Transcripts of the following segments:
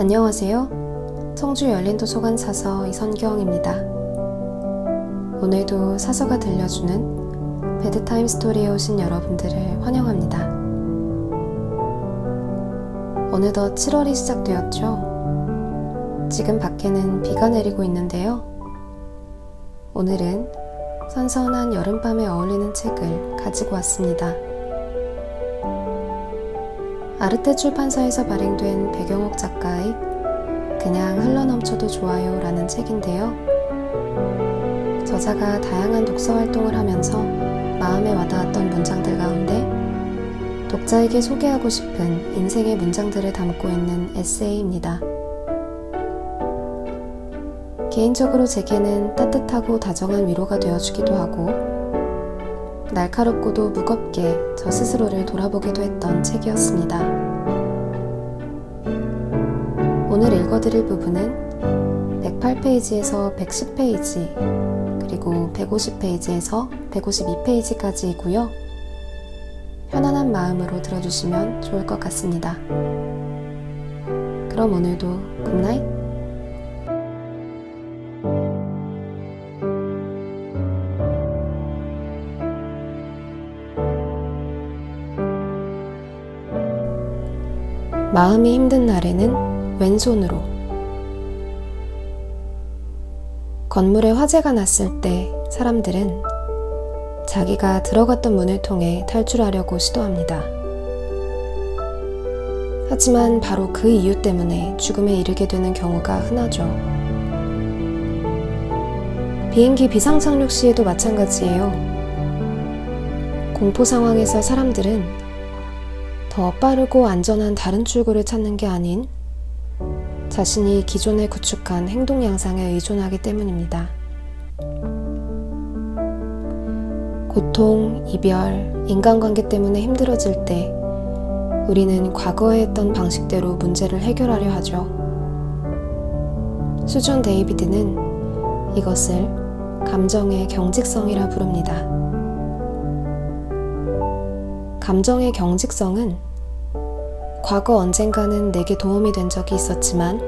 안녕하세요. 청주 열린도서관 사서 이선경입니다. 오늘도 사서가 들려주는 베드타임 스토리에 오신 여러분들을 환영합니다. 어느덧 7월이 시작되었죠. 지금 밖에는 비가 내리고 있는데요. 오늘은 선선한 여름밤에 어울리는 책을 가지고 왔습니다. 아르테 출판사에서 발행된 배경옥 작가의 그냥 흘러넘쳐도 좋아요 라는 책인데요. 저자가 다양한 독서 활동을 하면서 마음에 와닿았던 문장들 가운데 독자에게 소개하고 싶은 인생의 문장들을 담고 있는 에세이입니다. 개인적으로 제게는 따뜻하고 다정한 위로가 되어주기도 하고 날카롭고도 무겁게 저 스스로를 돌아보기도 했던 책이었습니다. 오늘 읽어드릴 부분은 108페이지에서 110페이지 그리고 150페이지에서 152페이지까지이고요. 편안한 마음으로 들어주시면 좋을 것 같습니다. 그럼 오늘도 굿나잇! 마음이 힘든 날에는 왼손으로. 건물에 화재가 났을 때 사람들은 자기가 들어갔던 문을 통해 탈출하려고 시도합니다. 하지만 바로 그 이유 때문에 죽음에 이르게 되는 경우가 흔하죠. 비행기 비상착륙 시에도 마찬가지예요. 공포 상황에서 사람들은 더 빠르고 안전한 다른 출구를 찾는 게 아닌 자신이 기존에 구축한 행동 양상에 의존하기 때문입니다. 고통, 이별, 인간관계 때문에 힘들어질 때 우리는 과거에 했던 방식대로 문제를 해결하려 하죠. 수존 데이비드는 이것을 감정의 경직성이라 부릅니다. 감정의 경직성은 과거 언젠가는 내게 도움이 된 적이 있었지만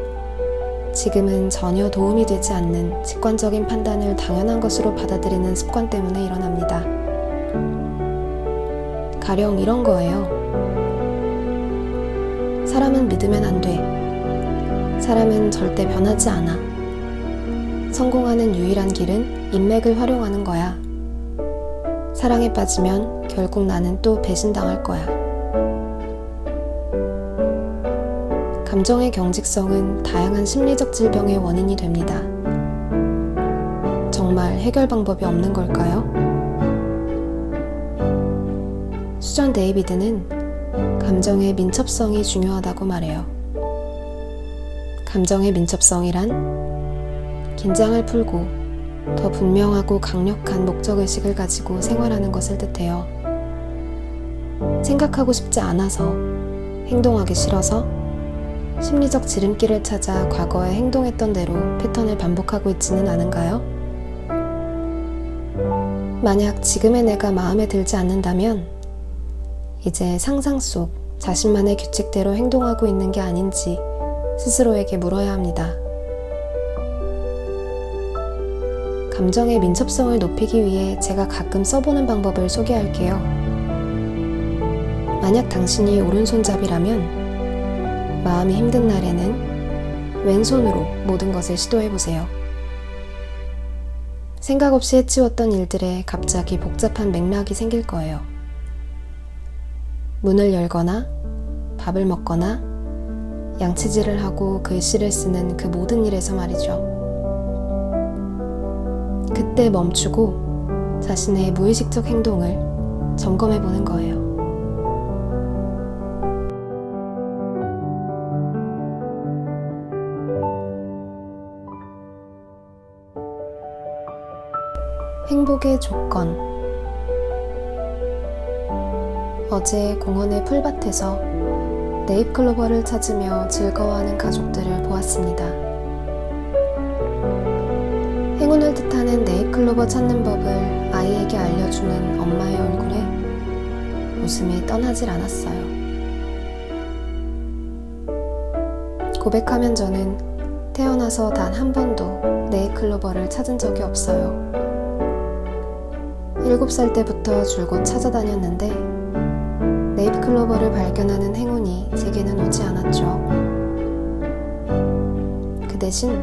지금은 전혀 도움이 되지 않는 직관적인 판단을 당연한 것으로 받아들이는 습관 때문에 일어납니다. 가령 이런 거예요. 사람은 믿으면 안 돼. 사람은 절대 변하지 않아. 성공하는 유일한 길은 인맥을 활용하는 거야. 사랑에 빠지면 결국 나는 또 배신당할 거야. 감정의 경직성은 다양한 심리적 질병의 원인이 됩니다. 정말 해결 방법이 없는 걸까요? 수전 데이비드는 감정의 민첩성이 중요하다고 말해요. 감정의 민첩성이란 긴장을 풀고 더 분명하고 강력한 목적의식을 가지고 생활하는 것을 뜻해요. 생각하고 싶지 않아서, 행동하기 싫어서, 심리적 지름길을 찾아 과거에 행동했던 대로 패턴을 반복하고 있지는 않은가요? 만약 지금의 내가 마음에 들지 않는다면 이제 상상 속 자신만의 규칙대로 행동하고 있는 게 아닌지 스스로에게 물어야 합니다. 감정의 민첩성을 높이기 위해 제가 가끔 써보는 방법을 소개할게요. 만약 당신이 오른손잡이라면 마음이 힘든 날에는 왼손으로 모든 것을 시도해보세요. 생각 없이 해치웠던 일들에 갑자기 복잡한 맥락이 생길 거예요. 문을 열거나 밥을 먹거나 양치질을 하고 글씨를 쓰는 그 모든 일에서 말이죠. 그때 멈추고 자신의 무의식적 행동을 점검해보는 거예요. 행복의 조건. 어제 공원의 풀밭에서 네잎클로버를 찾으며 즐거워하는 가족들을 보았습니다. 행운을 뜻하는 네잎클로버 찾는 법을 아이에게 알려주는 엄마의 얼굴에 웃음이 떠나질 않았어요. 고백하면 저는 태어나서 단 한 번도 네잎클로버를 찾은 적이 없어요. 7살 때부터 줄곧 찾아다녔는데 네잎클로버를 발견하는 행운이 제게는 오지 않았죠. 그 대신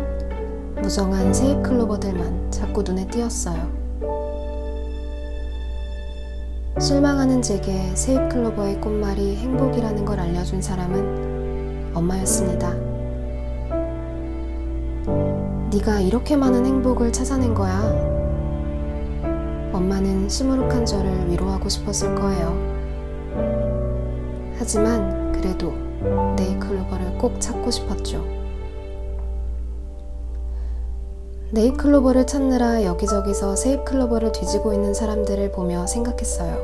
무성한 새잎클로버들만 자꾸 눈에 띄었어요. 실망하는 제게 새잎클로버의 꽃말이 행복이라는 걸 알려준 사람은 엄마였습니다. 네가 이렇게 많은 행복을 찾아낸 거야. 엄마는 시무룩한 저를 위로하고 싶었을 거예요. 하지만 그래도 네잎클로버를 꼭 찾고 싶었죠. 네잎클로버를 찾느라 여기저기서 새잎클로버를 뒤지고 있는 사람들을 보며 생각했어요.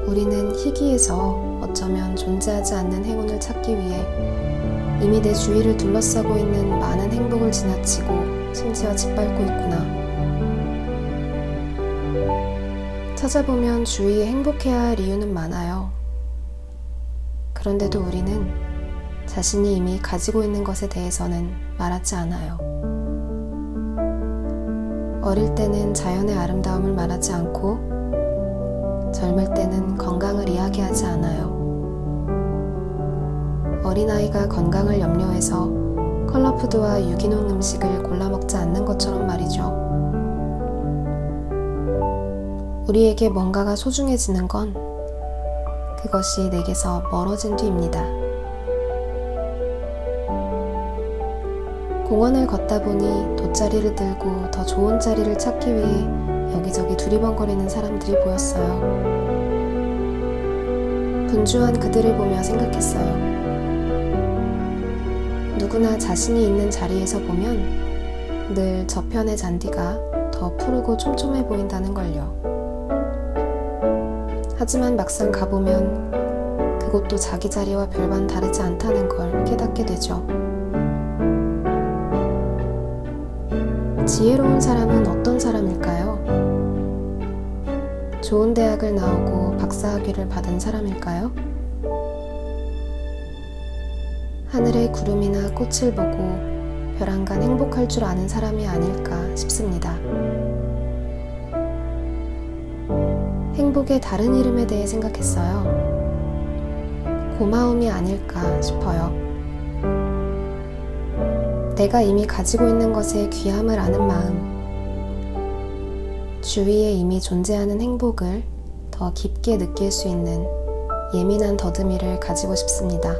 우리는 희귀해서 어쩌면 존재하지 않는 행운을 찾기 위해 이미 내 주위를 둘러싸고 있는 많은 행복을 지나치고 심지어 짓밟고 있구나. 찾아보면 주위에 행복해야 할 이유는 많아요. 그런데도 우리는 자신이 이미 가지고 있는 것에 대해서는 말하지 않아요. 어릴 때는 자연의 아름다움을 말하지 않고 젊을 때는 건강을 이야기하지 않아요. 어린아이가 건강을 염려해서 컬러푸드와 유기농 음식을 골라 먹지 않는 것처럼 말이죠. 우리에게 뭔가가 소중해지는 건 그것이 내게서 멀어진 뒤입니다. 공원을 걷다 보니 돗자리를 들고 더 좋은 자리를 찾기 위해 여기저기 두리번거리는 사람들이 보였어요. 분주한 그들을 보며 생각했어요. 누구나 자신이 있는 자리에서 보면 늘 저편의 잔디가 더 푸르고 촘촘해 보인다는 걸요. 하지만 막상 가보면 그곳도 자기 자리와 별반 다르지 않다는 걸 깨닫게 되죠. 지혜로운 사람은 어떤 사람일까요? 좋은 대학을 나오고 박사학위를 받은 사람일까요? 하늘의 구름이나 꽃을 보고 벼랑간 행복할 줄 아는 사람이 아닐까 싶습니다. 행복의 다른 이름에 대해 생각했어요. 고마움이 아닐까 싶어요. 내가 이미 가지고 있는 것의 귀함을 아는 마음, 주위에 이미 존재하는 행복을 더 깊게 느낄 수 있는 예민한 더듬이를 가지고 싶습니다.